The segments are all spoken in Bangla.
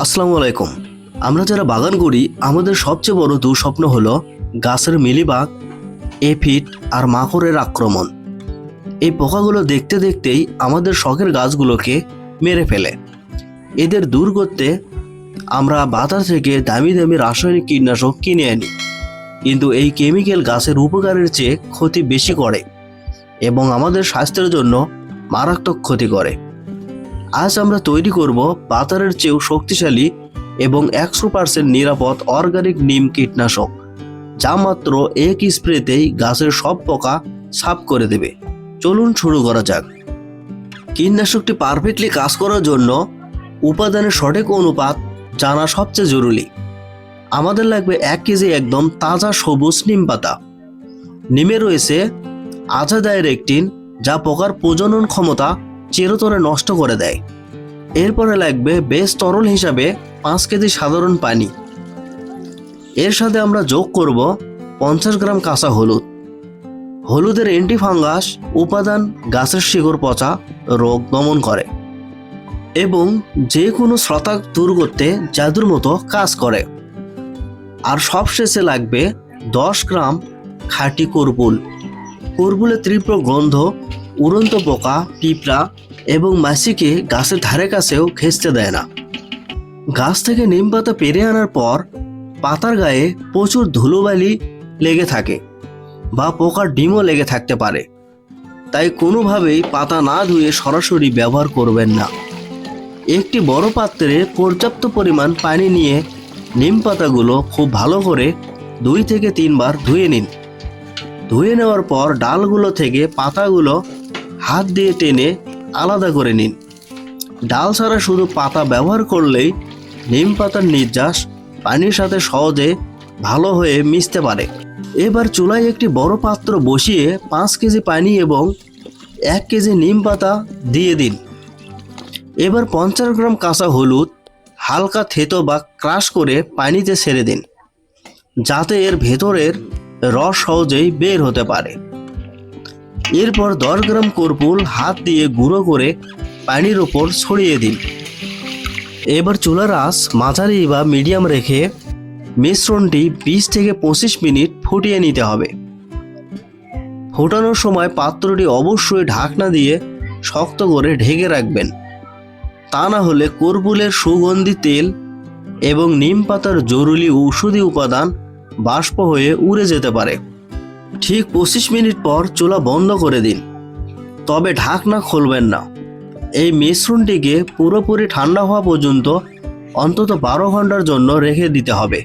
আসসালামু আলাইকুম। আমরা যারা বাগান করি আমাদের সবচেয়ে বড় দুঃস্বপ্ন হলো গাছের মিলিবাগ, এফিড আর মাকড়ের আক্রমণ। এই পোকাগুলো দেখতে দেখতেই আমাদের শখের গাছগুলোকে মেরে ফেলে। এদের দূর করতে আমরা বাজার থেকে দামি দামি রাসায়নিক কীটনাশক কিনে আনি, কিন্তু এই কেমিক্যাল গাছের উপকারের চেয়ে ক্ষতি বেশি করে এবং আমাদের স্বাস্থ্যের জন্য মারাত্মক ক্ষতি করে। আজ আমরা তৈরি করব বাজারের চেয়েও শক্তিশালী এবং 100% নিরাপদ অর্গানিক নিম কীটনাশক, যা মাত্র এক স্প্রেতেই গাছের সব পোকা সাফ করে দেবে। চলুন শুরু করা যাক। কীটনাশকটি পারফেক্টলি কাজ করার জন্য উপাদানের সঠিক অনুপাত জানা সবচেয়ে জরুরি। আমাদের লাগবে 1 কেজি একদম তাজা সবুজ নিম পাতা। নিমে রয়েছে আজাদাইরেকটিন, যা পোকার প্রজনন ক্ষমতা চিরতরে নষ্ট করে দেয়। এরপরে লাগবে বেশ তরল হিসাবে 5 কেজি সাধারণ পানি। এর সাথে আমরা যোগ করব 50 গ্রাম কাঁচা হলুদ। হলুদের অ্যান্টিফাঙ্গাস উপাদান গাছের শিকড় পচা রোগ দমন করে এবং যে কোনো ছত্রাক দূর করতে জাদুর মতো কাজ করে। আর সবশেষে লাগবে 10 গ্রাম খাঁটি কর্পুল। কর্পুলের তীব্র গন্ধ উড়ন্ত পোকা, পিঁপড়া এবং মাছিকে গাছের ধারে কাছেও ঘেঁচতে দেয় না। গাছ থেকে নিম পাতা পেরে আনার পর পাতার গায়ে প্রচুর ধুলোবালি লেগে থাকে বা পোকার ডিমও লেগে থাকতে পারে, তাই কোনোভাবেই পাতা না ধুয়ে সরাসরি ব্যবহার করবেন না। একটি বড় পাত্রে পর্যাপ্ত পরিমাণ পানি নিয়ে নিম পাতাগুলো খুব ভালো করে 2 থেকে 3 বার ধুয়ে নিন। ধুয়ে নেওয়ার পর ডালগুলো থেকে পাতাগুলো হাত দিয়ে টেনে আলাদা করে নিন। ডাল ছাড়া শুধু পাতা ব্যবহার করলেই নিম পাতার নির্যাস পানির সাথে সহজে ভালো হয়ে মিশতে পারে। এবার চুলায় একটি বড় পাত্র বসিয়ে 5 কেজি পানি এবং 1 কেজি নিম পাতা দিয়ে দিন। এবার 50 গ্রাম কাঁচা হলুদ হালকা থেতো বা ক্রাশ করে পানিতে ছেড়ে দিন, যাতে এর ভেতরের রস সহজেই বের হতে পারে। এরপর 10 গ্রাম কর্পুল হাত দিয়ে গুঁড়ো করে পানির ওপর ছড়িয়ে দিন। এবার চুলার আঁচ মাঝারি বা মিডিয়াম রেখে মিশ্রণটি 20 থেকে 25 মিনিট ফুটিয়ে নিতে হবে। ফোটানোর সময় পাত্রটি অবশ্যই ঢাকনা দিয়ে শক্ত করে ঢেকে রাখবেন, তা না হলে কর্পুলের সুগন্ধি তেল এবং নিম পাতার জরুরি ঔষধি উপাদান বাষ্প হয়ে উড়ে যেতে পারে। ঠিক 25 মিনিট পর চুলা বন্ধ করে দিন, তবে ঢাকনা খুলবেন না। এই মিশ্রণটিকে পুরোপুরি ঠান্ডা হওয়া পর্যন্ত অন্তত 12 ঘন্টার জন্য রেখে দিতে হবে।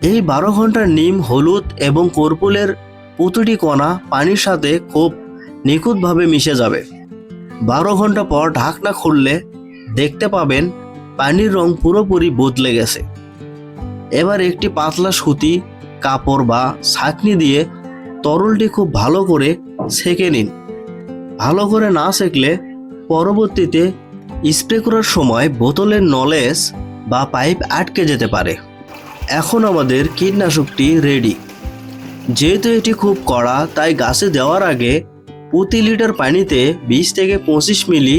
এই 12 ঘন্টার নিম, হলুদ এবং কর্পুলের প্রতিটি কণা পানির সাথে খুব নিখুঁতভাবে মিশে যাবে। 12 ঘন্টা পর ঢাকনা খুললে দেখতে পাবেন পানির রং পুরোপুরি বদলে গেছে। এবার একটি পাতলা সুতি, কাপড় বা ছাঁকনি দিয়ে তরলটি খুব ভালো করে সেঁকে নিন। ভালো করে না সেঁকলে পরবর্তীতে স্প্রে করার সময় বোতলের নলেজ বা পাইপ আটকে যেতে পারে। এখন আমাদের কীটনাশকটি রেডি। যেহেতু এটি খুব কড়া, তাই গাছে দেওয়ার আগে প্রতি লিটার পানিতে 20 থেকে 25 মিলি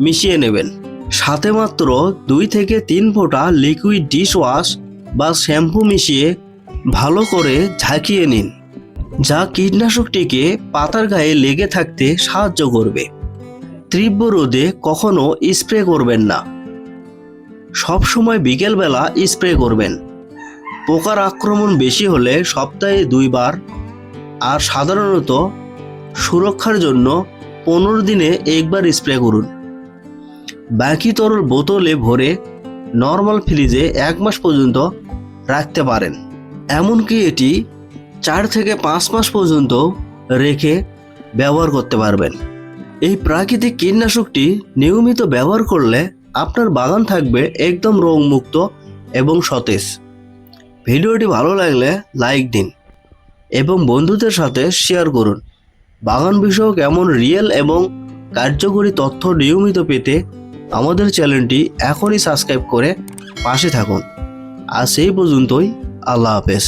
মিশিয়ে নেবেন। সাথে মাত্র 2 থেকে 3 ফোঁটা লিকুইড ডিশ ওয়াশ বা শ্যাম্পু মিশিয়ে ভালো করে ঝাঁকিয়ে নিন, যা কীটনাশকটিকে পাতার গায়ে লেগে থাকতে সাহায্য করবে। তীব্র রোদে কখনো স্প্রে করবেন না, সবসময় বিকেলবেলা স্প্রে করবেন। পোকার আক্রমণ বেশি হলে সপ্তাহে 2 বার, আর সাধারণত সুরক্ষার জন্য 15 দিনে 1 বার স্প্রে করুন। বাকি তরল বোতলে ভরে নর্মাল ফ্রিজে 1 মাস পর্যন্ত রাখতে পারেন। এমনকি এটি 4 থেকে 5 মাস পর্যন্ত রেখে ব্যবহার করতে পারবেন। এই প্রাকৃতিক কীটনাশকটি নিয়মিত ব্যবহার করলে আপনার বাগান থাকবে একদম রোগমুক্ত এবং সতেজ। ভিডিওটি ভালো লাগলে লাইক দিন এবং বন্ধুদের সাথে শেয়ার করুন। বাগান বিষয়ক এমন রিয়েল এবং কার্যকরী তথ্য নিয়মিত পেতে আমাদের চ্যানেলটি এখনই সাবস্ক্রাইব করে পাশে থাকুন। আর সেই পর্যন্তই, আল্লাহ হাফেজ।